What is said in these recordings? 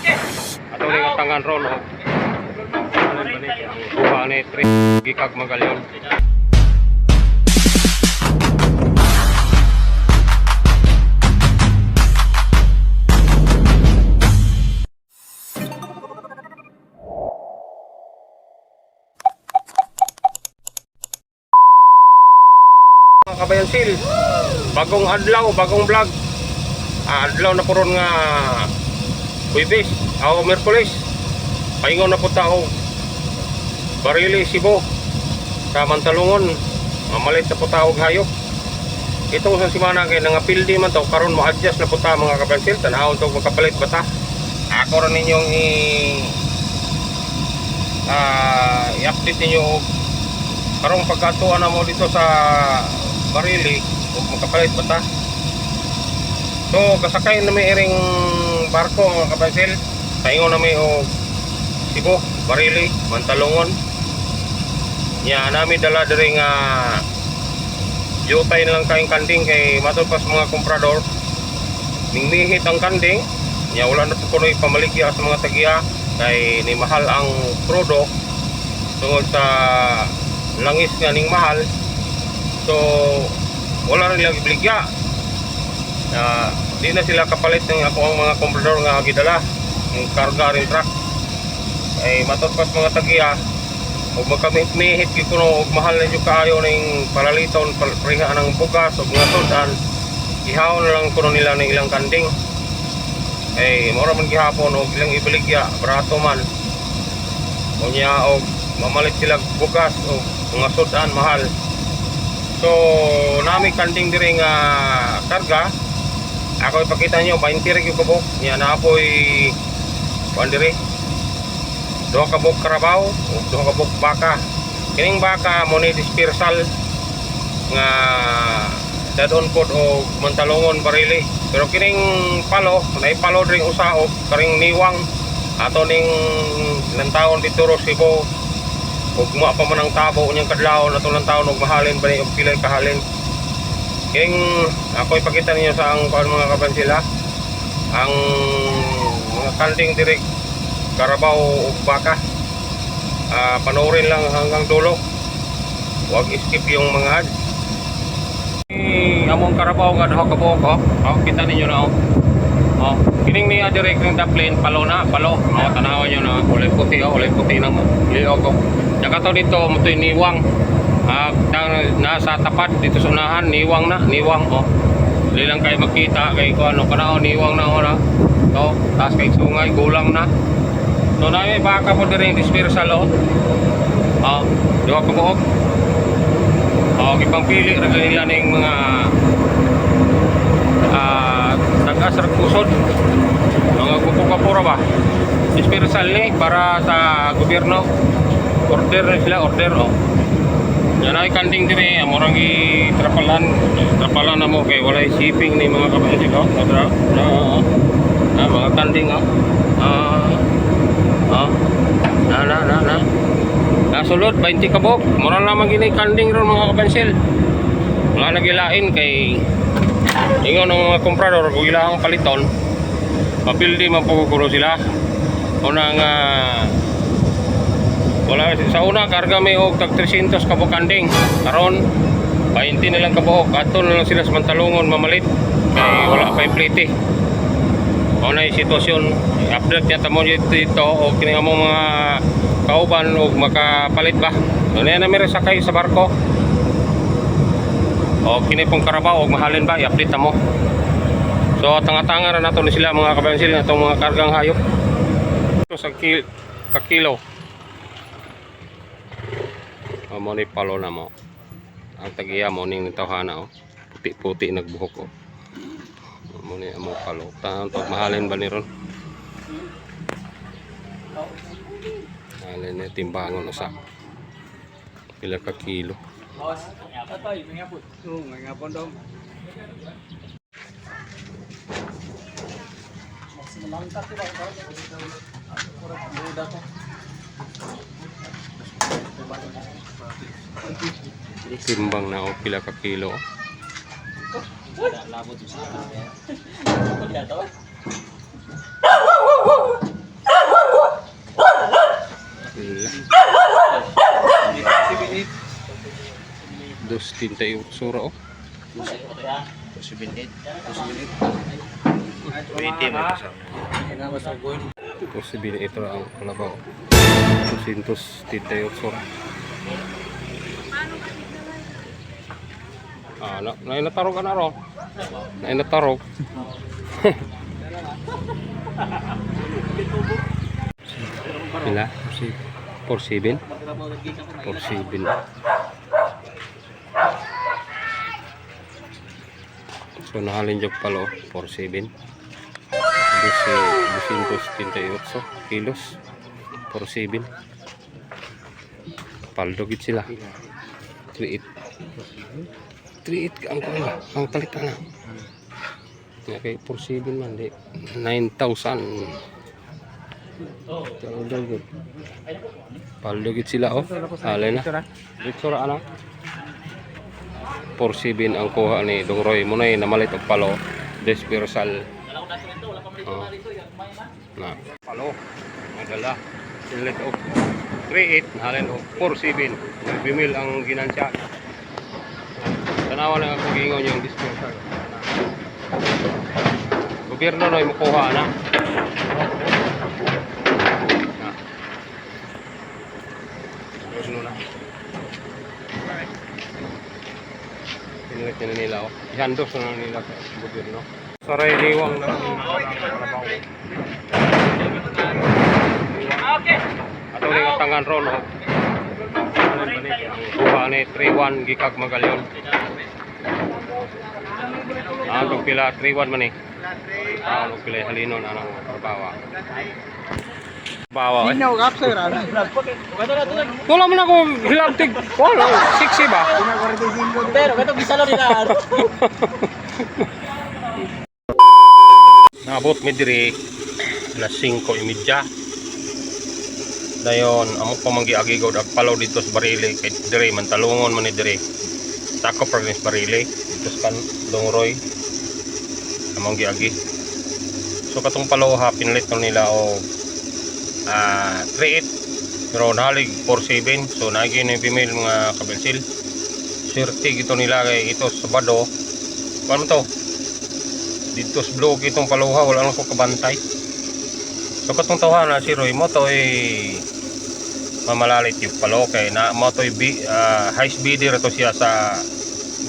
Ato ning tangan ron o. Kuha ni 3 gikag magalyon. Kabayan Sil, bagong adlaw, bagong vlog. Adlaw na puron nga Huwebes, o Miyerkules. Paingon na po tao Barili, Cebu sa Mantalungon. Mamalit na po tao hayop. Itong sa simana kay nangapildi man to karon mo-adjust na po ta mga Kabayan Sil. Tanahon to makapalit bata. Ako rin ninyong i-update ninyo karong pagkatuan na mo dito sa Barili o makapalit bata. So kasakay na may iring barko mga Kabayan Sil. Paingon na may o Cebu, Barili, Mantalungon. Nya nami dala diri nga jutay na lang kaing kanding kay matulpas mga komprador. Ningmihit ang kanding. Nya wala na to kuno pamaligya sa mga tagiya kay ni mahal ang product tungod sa langis nga ning mahal. So wala rin lang ibligya. Di na sila kapalit ng ako ang mga komprador nga gidala ng karga rin truck. Ay matutpas mga tagiya o magkamihit gyud kuno og mahal na jud kaayo ning palaliton pareha ng bugas o mga sudan. Ihaw na lang kuno nila ng ilang kanding. Ay mora man gihapon og ilang ibaligya barato man. Unya og mamalit sila bugas o mga sudan mahal. So nami kanding diri nga karga. Ako ipakita nyo 20 rig yung kabuk. Nya na apoy kuan diri 2 kabuk karabaw o 2 kabuk baka. Kining baka mo ni dispersal nga dadon pod o Mantalungon, Barili. Pero kining palo naipalo ring usa og karing niwang ato ning ilang taon dito ro Cebu. Ug mo pa man ang tabo unyang kadlawon ato lang taon og mahalin ba ni og pilay kahalin. King ako ipakita ninyo sa ang mga Kabayan Sil ang mga kanding direk karabaw ug baka. Panoorin lang hanggang dulo, huwag skip yung mga ads. Among karabaw nga daw kabuok kita ninyo na kining niya direk ng daplin palo tanawan nyo na ulay puti ng liog nakato dito mutoy niwang. Nasa tapat dito sa unahan niwang dili lang kayo makita kay ko ano kanao niwang na ora to taas kay sungay gulang na no na may baka mo diri dispersal duha ka buok ipangpili ra nila ning mga tagas ra kusod mga kupura ba dispersal ni para sa gobyerno order na sila yan ay kanding diri amorang trapalan na mo kay walay shipping ni mga Kabayan Sil mga kanding nasulod 20 kabok mura lamang gini kanding ron mga Kabayan Sil. Wala nagilain kay ingon ng mga komprador kung ilang paliton mapildi mapuguro sila unang wala sa una karga may og tag 300 kabuk kanding karon 20 na lang kabuok ato na lang sila sa Mantalungon mamalit kay wala pa plete. Una yung sitwasyon update niya tamo dito o kining among mga kauban og makapalit ba so na na meron sakay sa barko o kini pong karabaw og mahalin ba i-update mo. So tanga-tanga ra nato ni sila mga Kabayan Sil atong mga kargang hayop sa kilo mo ni palo na mo ang tagiya mo ning tawhana puti-puti nagbuhok mo ni amo palo taon to mahalin ba ni ron mahalin ni timbangon usa pila ka kilo ngapon dong timbang na o pila ka kilo labot sa 238 sura oh. Posibilidad. 228 ito ang kalabaw. 238 sura. Nainatarog ka na ro. Nainatarog. Pila? 47? 47. So nahalin jog palo 47. 238 kilos 47. Paldogit sila. 38 ang kuha ang talitan na. Okay, 47 man di 9,000. Paldogit. Paldogit sila oh. Alay na. Dito ra ana. 47 ang kuha ni Dong Roy mo na namalit og palo dispersal. Na palo madala silit og 38 halin og 47 bimil ang ginansya. Tanawa lang ako gingon yung dispersal. Gobyerno na makuha na. Gobyerno na. Pinulit na nila oh. Ihandos na nila sa gobyerno. Saray liwang na kalabaw. Okay. Ato ni tangan ron oh. Kuha ni 3-1 gikag magalyon. Ang pila 3-1 man ni. Ang pila halinon anang trabaho. Bawa. Sinaw kapsay ra. Wala man ako hilabtig. Wala, sexy ba? Pero kato bisalo nila. Naabot mi diri alas 5:30. Dayon amo pa manggiagigaw dag palaw dito sa Barile kay dire man talungon man ni dire. Tako province Barile dito sa Dong Roy. Among giagi. So katong palaw ha pinlit nila og 38 pero nahalig 47. So naagi na female mga kabensil. Swerte gito nila kay ito Sabado. Paano to? Dito sa blog itong paluha wala lang ko kabantay. So katong tawhana si Roy mo to mamalalit yung palo kay na mo to high speeder to siya sa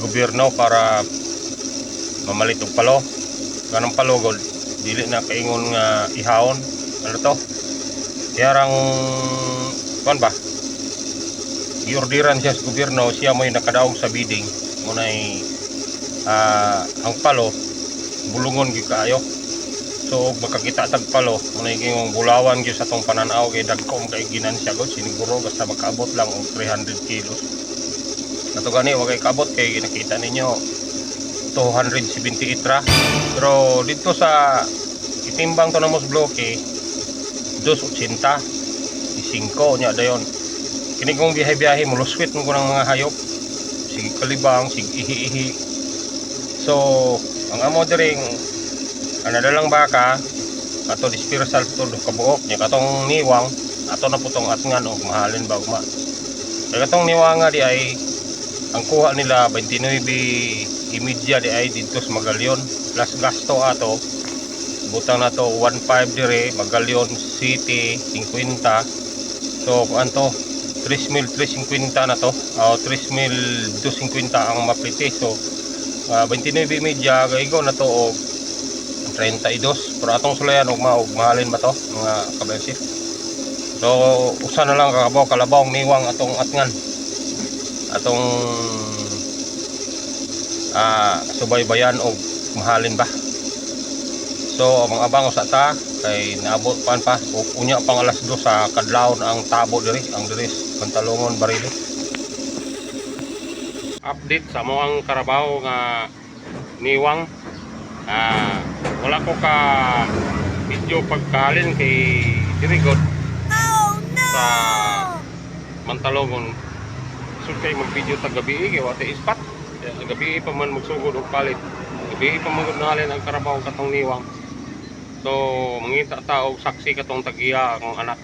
gobyerno para mamalit og palo. Ganang palo gold dili na kaingon nga ihawon ano to. Yarang kuan ba? Giordiran siya sa gobyerno, siya mo yung nakadaog sa bidding munay ang palo bulungon gyud kaayo. So makakita tag palo munay gingong bulawan gyud sa tong pananaw kay dagkom kay ginansya gud siniguro basta makaabot lang og 300 kilos. Nato gani wa kay kaabot kay nakita ninyo 278 ra. Pero dito sa itimbang to namos bloke 280 5 nya dayon. Kini kong biyahe-biyahe muluswit mo ko ng mga hayop. Sige kalibang, sige ihi-ihi. So ang amo diring nadalang baka ato dispersal to do kabuok nya katong niwang ato na putong atngan og mahalin ba ugma. Kay katong niwanga di ay ang kuha nila 29 imidya di ay dito sa Magalyon plus gasto ato butang na to 1.5 dire Magalyon City 50. So anto 3,350 na to 3,250 ang mapliti. So 29 imidya gaygo na to og 32 pero atong sulayan og mahalin ba to mga kabensi. So usa na lang kalabaw niwang atong atngan atong subaybayan og mahalin ba. So abang usa ta kay naabot pa og unya pang alas 2 sa kadlawon ang tabo diri ang diri Pantalongon Barile. Update sa mo ang karabaw nga niwang wala ko ka video pagkalin kay Dirigod sa Mantalongon. So kay mag video tag gabi kay wate ispat gabi pa man magsugod og palit gabi pa man nalin ang karabaw katong niwang. So mangita ta og saksi katong tag-iya akong anak.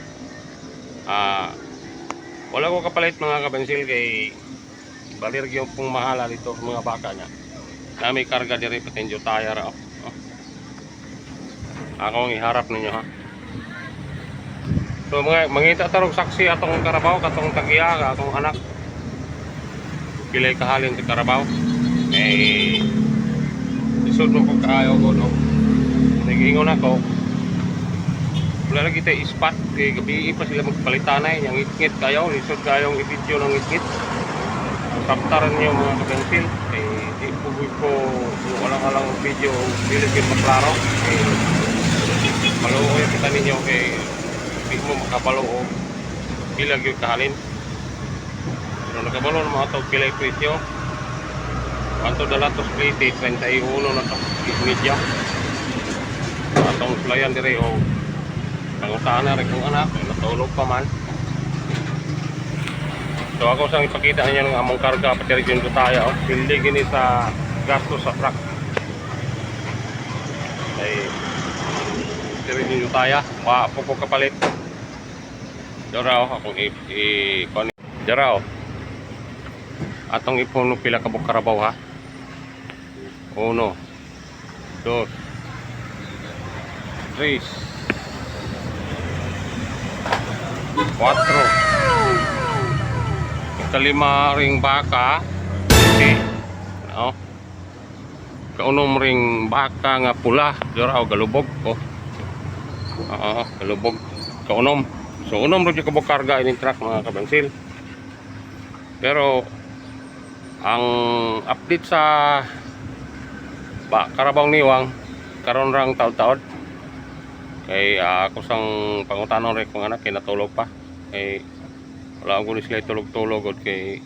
Wala ko kapalit mga kabensil kay balir yung pong mahala dito mga baka niya. Na may karga diri patinjo tire oh. Akong iharap ninyo ha. So mga mangita tarong saksi atong karabaw katong tagiya atong anak. Pilay kahalin sa karabaw. Eh isod mo ko kaayo ko no. Nagingon ako. Wala lagi tayo ispat kay gabi pa sila magpalitanay yang itngit kayo lisod kayong i-video ng itngit kaptaran niyo mga kabensil kay di ko walang video dili gyud maklaro kay maluoy kita ninyo kay di mo makabalo o pila gyud kahalin pero nakabalo na mga tawag pila presyo kanto dalatos plate 31 na to media atong sulayan dire o pangutaan na rin kong anak, natulog pa man. So ako sang ipakita niya ng among karga pati rin ko tayo. Hindi gini sa gasto sa truck. Ay, pati rin ko tayo. Pupo kapalit. Daraw, akong Daraw. Atong ipuno pila kabuk karabaw ha. 1, 2, 3, 4 kalima ring baka okay. No? Kaunom ring baka nga pula diraw galubog oh. Galubog kaunom so unom rin kabog karga ining truck mga kabansil pero ang update sa Carabao Niwang karon rang taud-taud kay ako sang pangutanon rin kung anak kay natulog pa kay wala ko ni sila tulog-tulog kay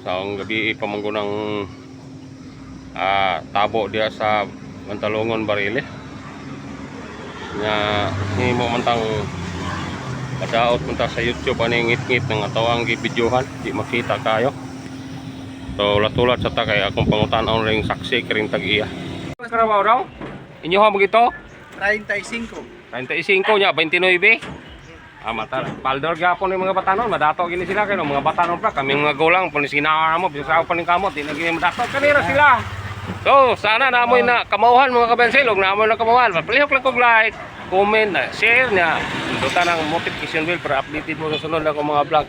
sa gabi pamanggo ng tabo dia sa Mantalongon Barile nga himo man tang padaot man ta sa YouTube aning ngit-ngit ng atawang gibidyohan di makita kayo so latulat sa ta kay akong pangutanon ring saksi kiring tag-iya Carabao daw inyo ha magito 35. 35 nya 29 mata paldor gapon yung mga batanon madato gini sila kay mga batanon pa kami mga gulang punis ginawa mo bisa pa ning kamot di na gini madato kanira sila so sana naamoy na kamauhan mga kabensil og naamoy na kamauhan palihok lang kog like comment share nya duta ng notification bell para updated mo sa sunod na akong mga vlog